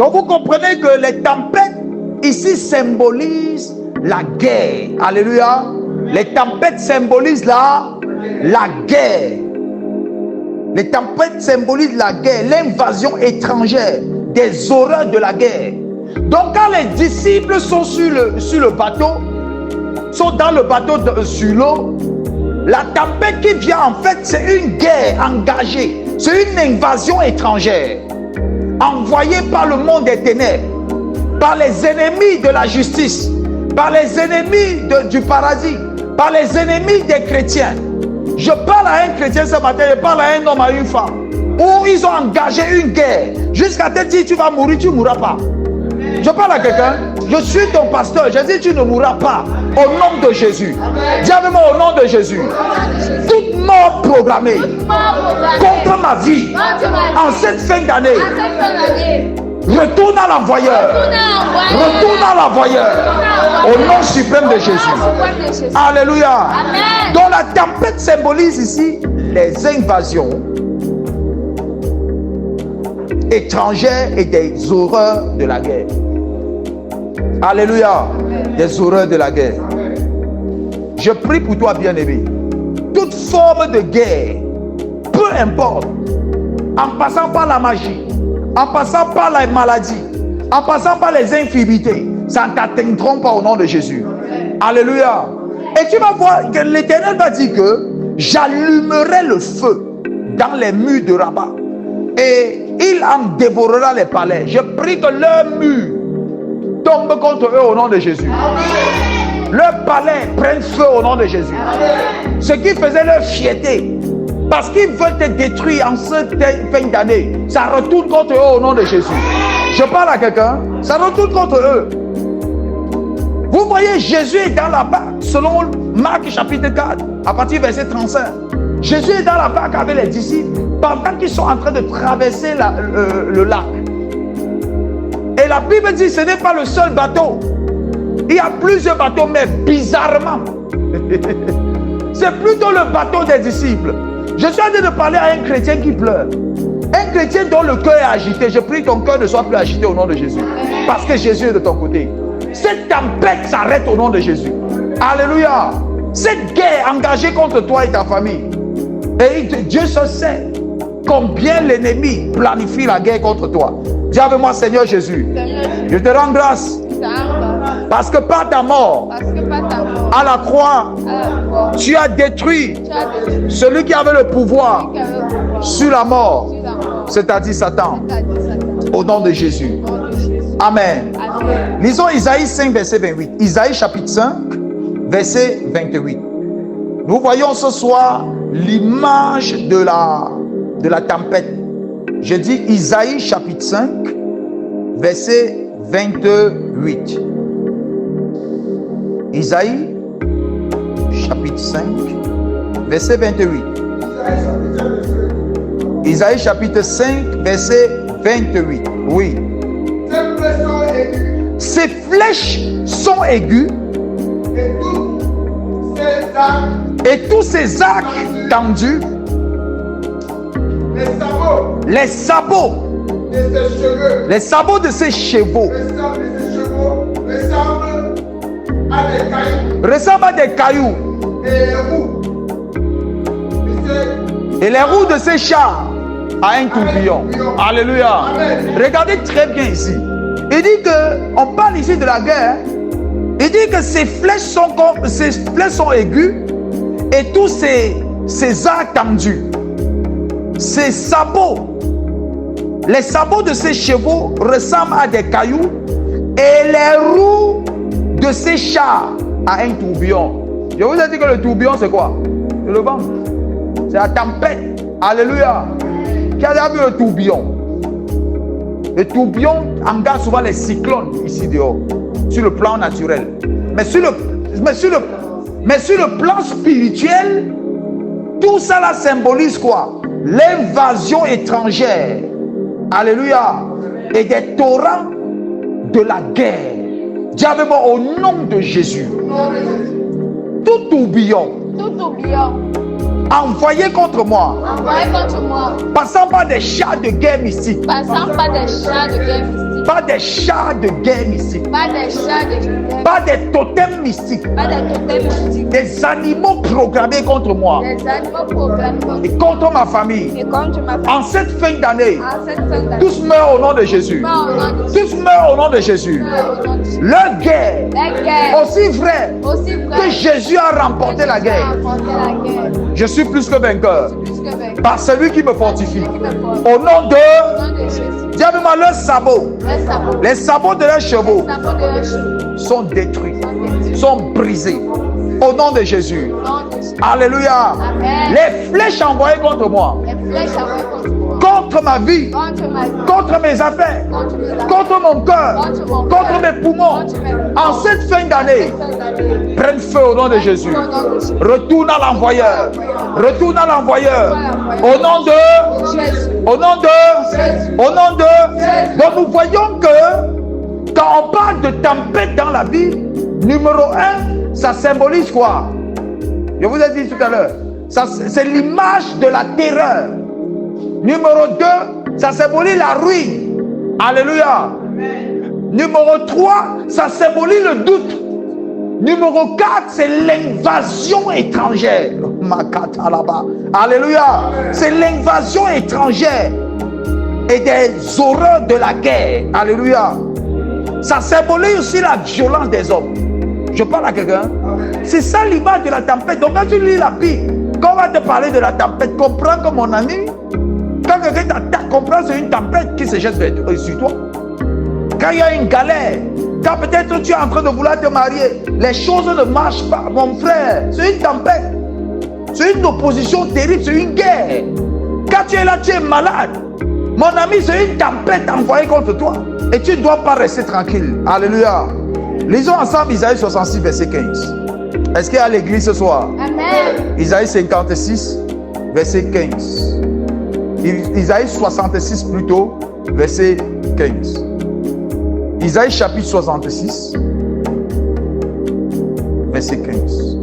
Donc vous comprenez que les tempêtes ici symbolisent la guerre. Alléluia. Les tempêtes symbolisent la guerre. Les tempêtes symbolisent la guerre, l'invasion étrangère, des horreurs de la guerre. Donc quand les disciples sont sur le bateau, sont dans le bateau sur l'eau, la tempête qui vient en fait c'est une guerre engagée, c'est une invasion étrangère envoyée par le monde des ténèbres, par les ennemis de la justice, par les ennemis du paradis, par les ennemis des chrétiens. Je parle à un chrétien ce matin, je parle à un homme, à une femme, où ils ont engagé une guerre. Jusqu'à te dire tu vas mourir, tu ne mourras pas. Je parle à quelqu'un, je suis ton pasteur, je dis tu ne mourras pas. Au nom de Jésus. Dis avec moi au nom de Jésus. Toute mort programmée contre ma vie en cette fin d'année. Retourne à l'envoyeur. Retourne à l'envoyeur. Au nom suprême de Jésus. Alléluia. Amen. Donc la tempête symbolise ici les invasions étrangères et des horreurs de la guerre. Alléluia. Des horreurs de la guerre. Je prie pour toi, bien-aimé. Toute forme de guerre, peu importe, en passant par la magie, en passant par la maladie, en passant par les infirmités, ça ne t'atteindront pas au nom de Jésus. Alléluia. Et tu vas voir que l'Éternel va dire que j'allumerai le feu dans les murs de Rabat et il en dévorera les palais. Je prie que leurs murs tombent contre eux au nom de Jésus. Leurs palais prennent feu au nom de Jésus. Ce qui faisait leur fierté, parce qu'ils veulent te détruire en cette fin d'année, ça retourne contre eux au nom de Jésus. Je parle à quelqu'un, ça retourne contre eux. Vous voyez, Jésus est dans la barque, selon Marc chapitre 4, à partir du verset 35. Jésus est dans la barque avec les disciples, pendant qu'ils sont en train de traverser le lac. Et la Bible dit, ce n'est pas le seul bateau. Il y a plusieurs bateaux, mais bizarrement, c'est plutôt le bateau des disciples. Je suis en train de parler à un chrétien qui pleure. Un chrétien dont le cœur est agité. Je prie que ton cœur ne soit plus agité au nom de Jésus. Parce que Jésus est de ton côté. Cette tempête s'arrête au nom de Jésus. Alléluia. Cette guerre engagée contre toi et ta famille. Et Dieu se sait combien l'ennemi planifie la guerre contre toi. Dis avec moi, Seigneur Jésus, je te rends grâce. Parce que par ta mort, à la croix, tu as détruit celui qui avait le pouvoir sur la mort, c'est-à-dire Satan. Au nom de Jésus. Amen. Lisons Isaïe 5, verset 28. Isaïe chapitre 5, verset 28. Nous voyons ce soir l'image de la tempête. Je dis Isaïe chapitre 5, verset 28. Isaïe chapitre 5, verset 28. Isaïe chapitre 5, verset 28. Oui. Ces flèches sont aiguës et tous ces arcs tendus, les sabots de ces chevaux ressemblent à des cailloux et les roues de ces chars à un tourbillon. Alléluia. Regardez très bien ici. Il dit que, on parle ici de la guerre. Il dit que ces flèches sont aiguës et tous ces arcs tendus. Ces sabots, les sabots de ces chevaux ressemblent à des cailloux et les roues de ces chars à un tourbillon. Je vous ai dit que le tourbillon c'est quoi? C'est le vent. C'est la tempête. Alléluia. Qui a déjà vu le tourbillon? Le tourbillon engage souvent les cyclones ici dehors, sur le plan naturel. Mais sur le plan spirituel, tout ça là symbolise quoi? L'invasion étrangère. Alléluia. Et des torrents de la guerre. Dis avec moi au nom de Jésus. Tout tourbillon envoyé contre moi, passant par des chars de guerre mystique, mystiques. Pas des chars de guerre mystiques. Pas des chats de guerre. Pas des totems mystiques. Pas des totems mystiques. Des animaux programmés contre moi. Des animaux programmés contre Et contre ma famille. et contre ma famille. En cette fin d'année, En cette fin d'année. tous meurent au nom de Jésus. Meurs au nom de Jésus. Tous meurent au nom de Jésus. Meurs au nom de Jésus. Leur guerre, La guerre. aussi vrai Aussi vrai que Jésus a remporté la guerre. remporté la guerre. Je suis plus que vainqueur Plus que vainqueur. par celui qui me fortifie. Qui me porte. Au nom de, Au nom de Jésus. dis avec moi, leurs sabots, Les sabots. les sabots de leurs chevaux Les sabots de leurs chevaux sont détruits, sont détruits. sont brisés. Au nom de Jésus. Au nom de Jésus. Alléluia. Amen. Les flèches envoyées contre moi, Les flèches envoyées contre moi. contre ma vie, Contre ma vie. contre mes affaires, Contre mes affaires. contre mon cœur, Contre mon contre cœur. mes poumons, Contre mes poumons. en cette fin d'année, Cette fin d'année. prennent feu au nom de Jésus. Au nom de Jésus. Retourne à l'envoyeur. Retourne à l'envoyeur. Au nom de, Jésus. au nom de, au nom de. Donc nous voyons que quand on parle de tempête dans la Bible, numéro 1, ça symbolise quoi? Je vous ai dit tout à l'heure, c'est l'image de la terreur. Numéro 2, ça symbolise la ruine. Alléluia. Numéro 3, ça symbolise le doute. Numéro 4, c'est l'invasion étrangère. Makata là-bas. Alléluia. C'est l'invasion étrangère et des horreurs de la guerre. Alléluia. Ça symbolise aussi la violence des hommes. Je parle à quelqu'un. C'est ça l'image de la tempête. Donc quand tu lis la Bible, quand on va te parler de la tempête, comprends que mon ami, quand quelqu'un t'attaque, comprends que c'est une tempête qui se jette sur toi. Quand il y a une galère, quand peut-être tu es en train de vouloir te marier, les choses ne marchent pas, mon frère, c'est une tempête. C'est une opposition terrible, c'est une guerre. Quand tu es là, tu es malade. Mon ami, c'est une tempête envoyée contre toi. Et tu ne dois pas rester tranquille. Alléluia. Lisons ensemble Isaïe 66, verset 15. Est-ce qu'il y a l'église ce soir? Amen. Isaïe 56, verset 15. Isaïe 66 plutôt, verset 15. Isaïe chapitre 66, verset 15.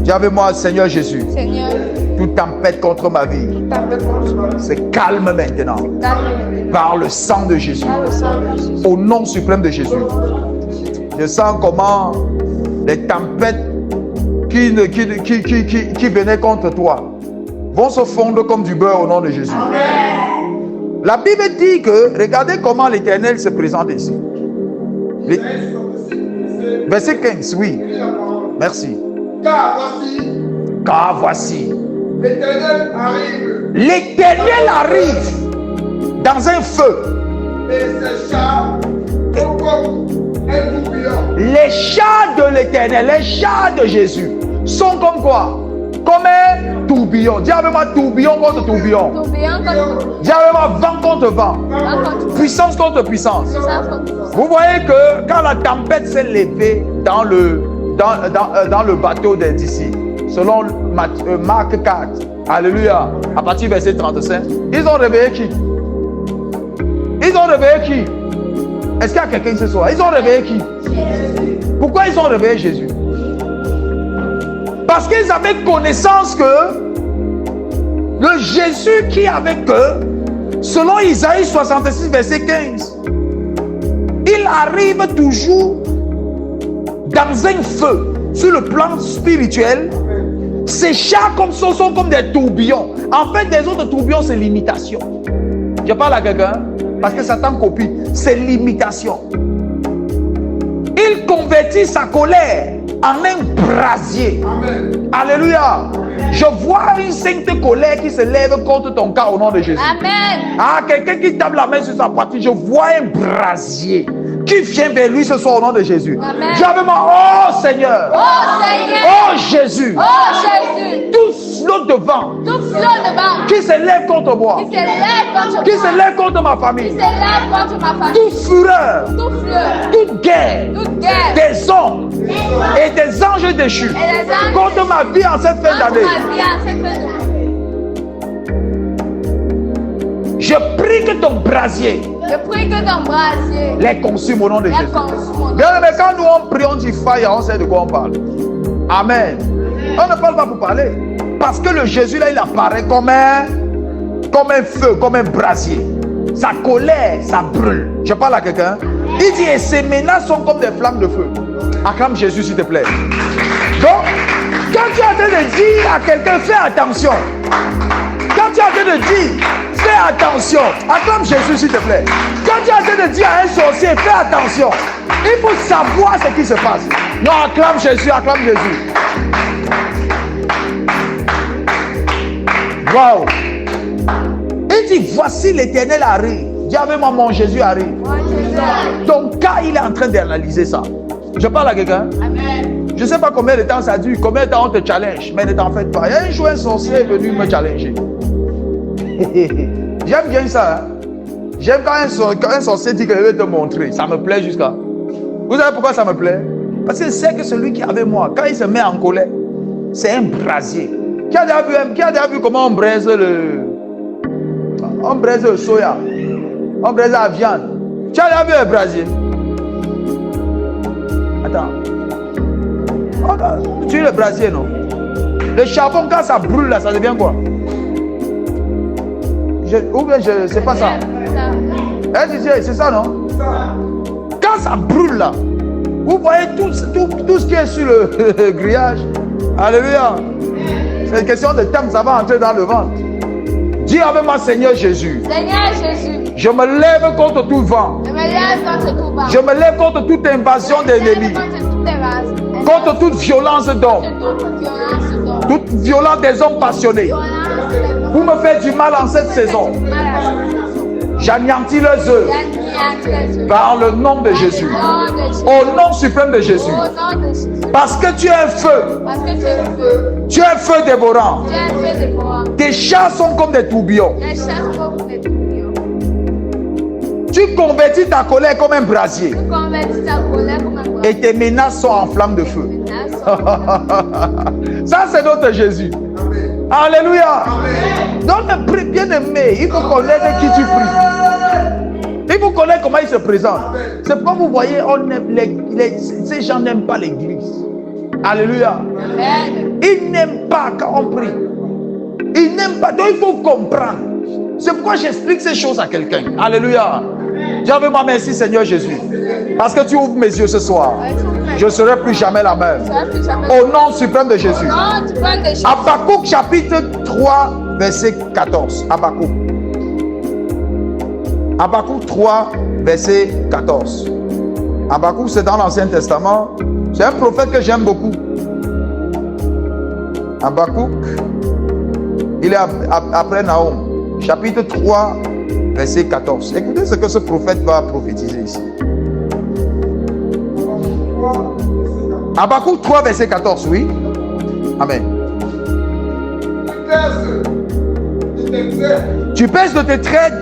Dis avec moi, Seigneur Jésus, Seigneur, toute tempête contre ma vie tempête contre moi. se calme maintenant Calme-le. par le sang de Jésus, Par le sang de Jésus. au nom suprême de Jésus. Je sens comment les tempêtes qui venaient contre toi vont se fondre comme du beurre au nom de Jésus. La Bible dit que, regardez comment l'Éternel se présente ici. Les- Verset 15, oui. Merci. Car voici, l'Éternel arrive l'Éternel arrive dans un feu. et ses chars sont comme un tourbillon. Les chars de l'Éternel, les chars de Jésus sont comme quoi? Comme un tourbillon. Dis avec moi tourbillon contre tourbillon. Tourbillon contre Dis avec moi vent contre vent. vent contre Puissance contre puissance. puissance contre puissance. Vous voyez que quand la tempête s'est levée dans le bateau des disciples, selon Marc 4, alléluia, à partir du verset 35, ils ont réveillé qui? Ils ont réveillé qui? Est-ce qu'il y a quelqu'un ce soir? Ils ont réveillé qui? Pourquoi ils ont réveillé Jésus? Parce qu'ils avaient connaissance que le Jésus qui est avec eux, selon Isaïe 66, verset 15, il arrive toujours dans un feu. Sur le plan spirituel, ces chars comme ça sont comme des tourbillons. En fait, les autres tourbillons, c'est l'imitation. Je parle à quelqu'un parce que Satan copie. C'est l'imitation. Il convertit sa colère en un brasier. Amen. Alléluia. Je vois une sainte colère qui se lève contre ton cas au nom de Jésus. Amen. Ah, quelqu'un qui tape la main sur sa poitrine, je vois un brasier qui vient vers lui ce soir au nom de Jésus. Amen. J'avais oh Seigneur, Oh Seigneur. oh Jésus, Oh Jésus. tout flot de vent Tout flot de vent qui se lève contre moi, qui se lève contre qui moi. se lève contre ma Qui famille, se lève contre ma famille. toute fureur, Tout fleur. toute guerre, Toute guerre. des hommes et des anges déchus Et les anges contre ma vie en cette fin contre d'année. ma vie en cette fin d'année. Je prie que ton brasier Je prie que ton brasier les consume au nom de les Jésus. consume. Bien, mais quand nous on prie, on dit fire, on sait de quoi on parle. Amen. On ne parle pas pour parler. Parce que le Jésus là, il apparaît comme un feu, comme un brasier. sa colère, ça brûle. Je parle à quelqu'un. Il dit, et ces menaces sont comme des flammes de feu. Acclame Jésus, s'il te plaît. Donc, quand tu es en train de dire à quelqu'un, fais attention. Quand tu es en train de dire, fais attention. Acclame Jésus, s'il te plaît. Quand tu es en train de dire à un sorcier, fais attention. Il faut savoir ce qui se passe. Non, acclame Jésus, acclame Jésus. Wow. Il dit, voici l'Éternel arrive. Dis avec moi, mon Jésus arrive. Ton cas, il est en train d'analyser ça. Je parle à quelqu'un. Je ne sais pas combien de temps ça dure, combien de temps on te challenge, mais ne t'en faites pas. Il y a un jour, un sorcier est venu me challenger. J'aime bien ça. Hein? J'aime quand un sorcier dit qu'il veut te montrer. Ça me plaît jusqu'à. Vous savez pourquoi ça me plaît? Parce que c'est que celui qui est avec moi, quand il se met en colère, c'est un brasier. Qui a déjà vu comment on braise le soya? On braise la viande. Tu as déjà vu un brasier? Attends. Tu es le brasier, non? Le charbon, quand ça brûle là, ça devient quoi? Ou bien c'est pas ça. C'est ça, non? Quand ça brûle là, vous voyez tout ce qui est sur le grillage. Alléluia. C'est une question de temps, ça va entrer dans le ventre. Dis avec moi, Seigneur Jésus. Seigneur Jésus. Je me lève contre tout vent. Je me lève contre tout vent. Je me lève contre toute invasion d'ennemis. Contre toute violence d'hommes. Toute violence des hommes passionnés. Vous me faites du mal en cette saison. J'anéantis leurs œuvres. Par le nom de Jésus. Au nom suprême de Jésus. Parce que tu es un feu. Tu es un feu dévorant. Tes chars sont comme des tourbillons. Tu convertis ta colère comme un brasier. Et tes menaces sont en flamme de feu. Ça, c'est notre Jésus. Alléluia. Donc, bien aimé, il faut connaître qui tu pries. Il faut connaître comment il se présente. C'est pourquoi vous voyez, ces gens n'aiment pas l'église. Alléluia. Ils n'aiment pas quand on prie. Ils n'aiment pas. Donc, il faut comprendre. C'est pourquoi j'explique ces choses à quelqu'un. Alléluia. Dis avec moi, merci Seigneur Jésus. Parce que tu ouvres mes yeux ce soir. Je ne serai plus jamais la même. Au nom suprême de Jésus. Habakkuk chapitre 3, verset 14. Habakkuk. Habakkuk 3, verset 14. Habakkuk, c'est dans l'Ancien Testament. C'est un prophète que j'aime beaucoup. Habakkuk, il est après Nahum. Chapitre 3, verset 14. Écoutez ce que ce prophète va prophétiser ici. Habakkuk 3, verset 14, oui. Amen. Tu pèses de tes traits.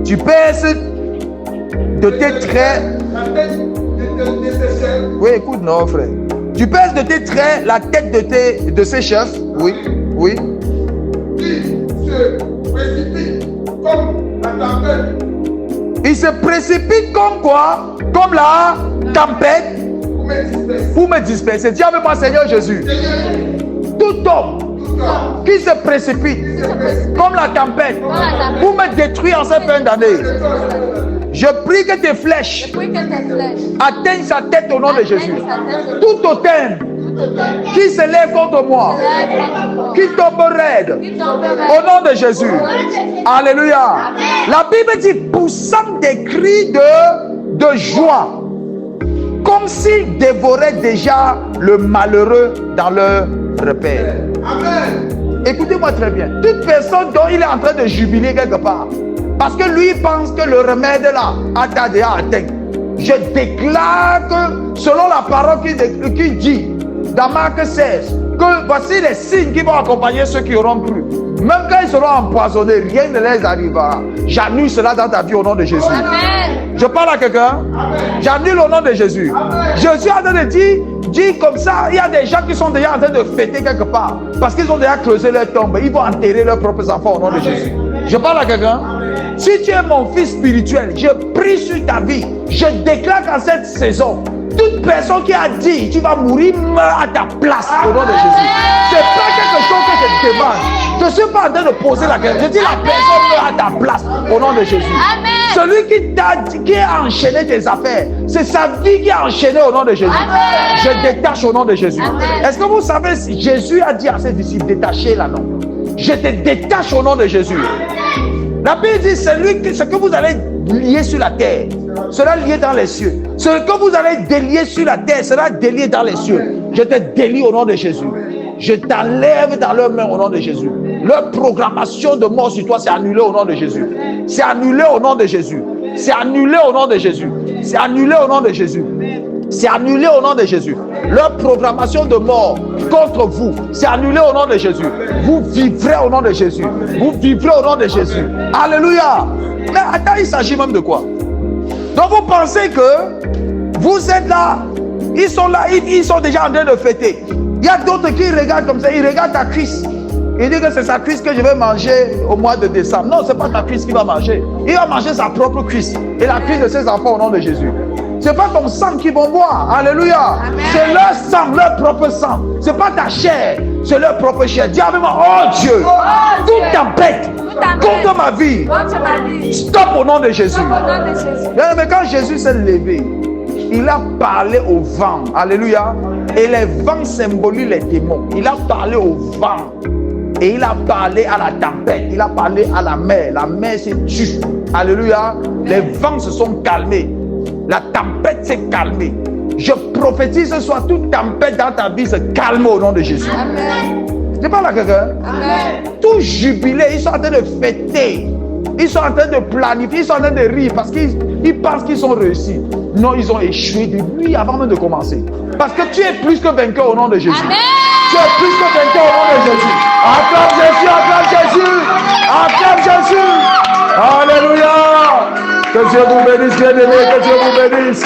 Tu pèses de tes traits. Oui, écoute, non, frère. Tu pèses de tes traits la tête de ces chefs. Oui, oui. Il se précipite comme quoi? Comme la tempête pour me disperser. Dis avec moi, Seigneur Jésus. Tout homme qui se précipite comme la tempête pour me détruire en cette fin d'année, je prie que tes flèches atteignent sa tête au nom de Jésus. Tout autel qui se lève contre moi, qui tombe raide, au nom de Jésus. Alléluia. La Bible dit, poussant des cris de joie, comme s'ils dévoraient déjà le malheureux dans leur repère. Amen. Écoutez-moi très bien. Toute personne dont il est en train de jubiler quelque part, parce que lui pense que le remède là a déjà atteint. Je déclare que selon la parole qui dit dans Marc 16, que voici les signes qui vont accompagner ceux qui auront cru. Même quand ils seront empoisonnés, rien ne les arrivera. J'annule cela dans ta vie au nom de Jésus. Amen. Je parle à quelqu'un. J'annule au nom de Jésus. Amen. Je suis en train de dire comme ça, il y a des gens qui sont déjà en train de fêter quelque part. Parce qu'ils ont déjà creusé leur tombe. Ils vont enterrer leurs propres enfants au nom de Jésus. Je parle à quelqu'un. Si tu es mon fils spirituel, je prie sur ta vie. Je déclare qu'en cette saison, toute personne qui a dit tu vas mourir meurt à ta place au nom de Jésus. C'est pas quelque chose que je demande. Je ne suis pas en train de poser la question. Je dis la personne meurt à ta place au nom de Jésus. Amen. Celui qui a enchaîné tes affaires, c'est sa vie qui a enchaîné au nom de Jésus. Amen. Je détache au nom de Jésus. Amen. Est-ce que vous savez, Jésus a dit à ses disciples, détachez l'anneau. Je te détache au nom de Jésus. La Bible dit, ce que vous allez lier sur la terre sera lié dans les cieux. Ce que vous allez délier sur la terre sera délié dans les cieux. Je te délie au nom de Jésus. Je t'enlève dans leurs mains au nom de Jésus. Leur programmation de mort sur toi, c'est annulé au nom de Jésus. C'est annulé au nom de Jésus. C'est annulé au nom de Jésus. C'est annulé au nom de Jésus. C'est annulé au nom de Jésus. Leur programmation de mort contre vous, c'est annulé au nom de Jésus. Vous vivrez au nom de Jésus. Vous vivrez au nom de Jésus. Alléluia. Mais attends, il s'agit même de quoi? Donc vous pensez que vous êtes là, ils sont là, ils sont déjà en train de fêter. Il y a d'autres qui regardent comme ça, ils regardent ta cuisse. Ils disent que c'est sa cuisse que je vais manger au mois de décembre. Non, ce n'est pas ta cuisse qu'il va manger. Il va manger sa propre cuisse et la cuisse de ses enfants au nom de Jésus. Ce n'est pas ton sang qu'ils vont boire. Alléluia. C'est leur sang, leur propre sang. Ce n'est pas ta chair, c'est leur propre chair. Dis avec moi, oh Dieu, toute tempête contre ma vie, stop au nom de Jésus. Mais quand Jésus s'est levé, il a parlé au vent. Alléluia. Et les vents symbolisent les démons. Il a parlé au vent. Et il a parlé à la tempête. Il a parlé à la mer. La mer s'est tue. Alléluia. Les vents se sont calmés. La tempête s'est calmée. Je prophétise ce soir, toute tempête dans ta vie se calme au nom de Jésus. Amen. Je parle à quelqu'un. Amen. Tout jubilé, ils sont en train de fêter. Ils sont en train de planifier, ils sont en train de rire parce qu'ils pensent qu'ils sont réussis. Non, ils ont échoué depuis avant même de commencer. Parce que tu es plus que vainqueur au nom de Jésus. Amen. Tu es plus que vainqueur au nom de Jésus. Acclame Jésus, acclame Jésus. Acclame Jésus. Alléluia. Que Dieu vous bénisse, bien-aimés, que Dieu vous bénisse.